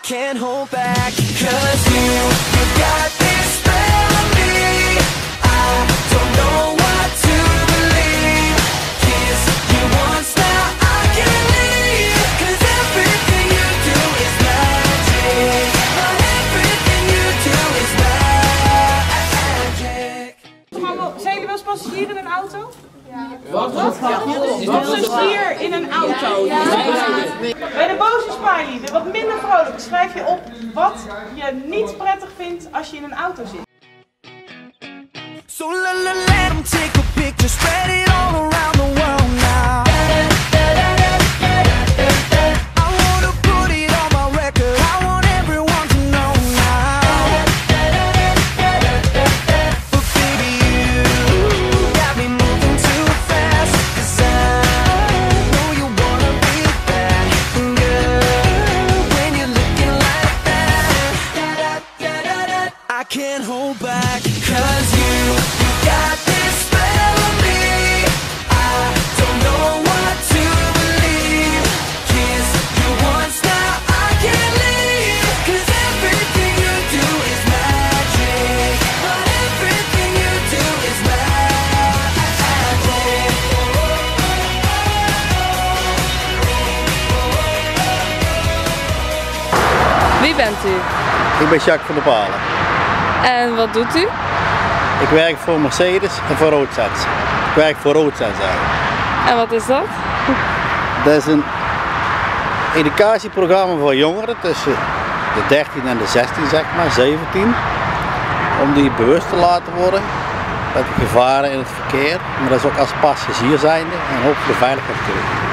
can't hold back, 'cause you got this spell on me. I don't know what to believe. Kiss you once, now I can't leave. 'Cause everything you do is magic. But everything you do is magic. Zijn jullie wel eens passagier in een auto? Wat? Passagier in een auto. Bij de boze smiley, de wat minder vrolijk, schrijf je op wat je niet prettig vindt als je in een auto zit. So let 'em take a picture, spread it all around the world now. I wanna put it on my record, I want everyone to know now. But baby, you got me moving too fast, 'cause I know you wanna be back. Girl, when you're looking like that, I can't hold back, 'cause you got this spell on me. I don't know what to believe. Kiss you once, now I can't leave. 'Cause everything you do is magic. But everything you do is magic. Wie bent u? Ik ben Jacques van der Palen. En wat doet u? Ik werk voor Mercedes en voor Roadsets. Ik werk voor Roadsets eigenlijk. En wat is dat? Dat is een educatieprogramma voor jongeren tussen de 13 en de 16, zeg maar, 17. Om die bewust te laten worden met de gevaren in het verkeer. Maar dat is ook als passagier zijnde en hopelijk veiligheid te doen.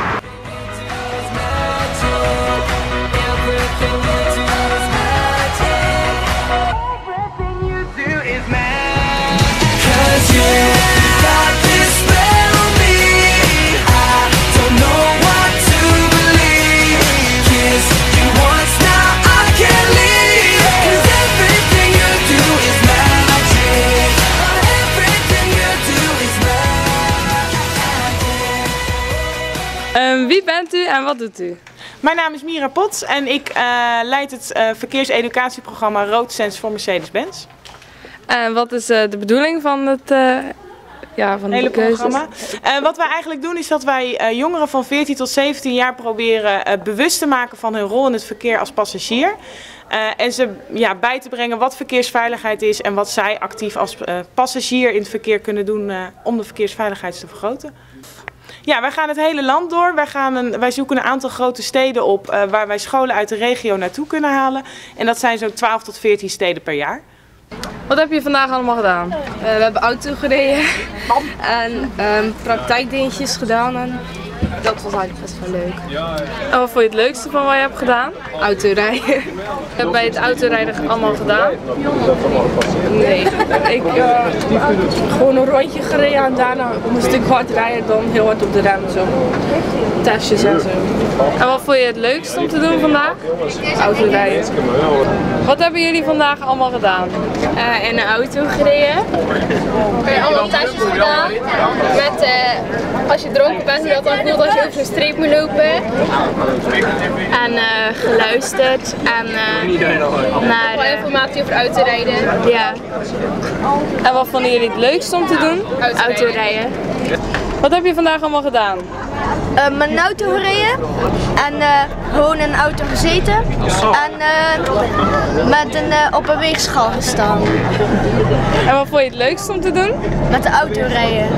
Wie bent u en wat doet u? Mijn naam is Mira Pots en ik leid het verkeerseducatieprogramma Roadsense voor Mercedes-Benz. En wat is de bedoeling van het hele programma? Wat wij eigenlijk doen is dat wij jongeren van 14 tot 17 jaar proberen bewust te maken van hun rol in het verkeer als passagier. En ze bij te brengen wat verkeersveiligheid is en wat zij actief als passagier in het verkeer kunnen doen om de verkeersveiligheid te vergroten. Ja, wij gaan het hele land door. Wij zoeken een aantal grote steden op waar wij scholen uit de regio naartoe kunnen halen. En dat zijn zo'n 12 tot 14 steden per jaar. Wat heb je vandaag allemaal gedaan? We hebben auto gereden en praktijkdingetjes gedaan en dat was eigenlijk best wel leuk. En wat vond je het leukste van wat je hebt gedaan? Autorijden. Wat heb je bij het autorijden allemaal gedaan? Nee, ik gewoon een rondje gereden en daarna moest ik hard rijden, dan heel hard op de rem zo. Testjes en zo. En wat vond je het leukste om te doen vandaag? Autorijden. Wat hebben jullie vandaag allemaal gedaan? In een auto gereden. We hebben allemaal testjes gedaan. Met als je dronken bent, hoe dat dan voelt als je over zo'n streep moet lopen. En geluisterd en naar informatie over autorijden. Ja. En wat vonden jullie het leukste om te doen? Autorijden. Wat heb je vandaag allemaal gedaan? Met een auto gereden en gewoon in een auto gezeten en op een weegschaal gestaan. En wat vond je het leukste om te doen? Met de auto rijden.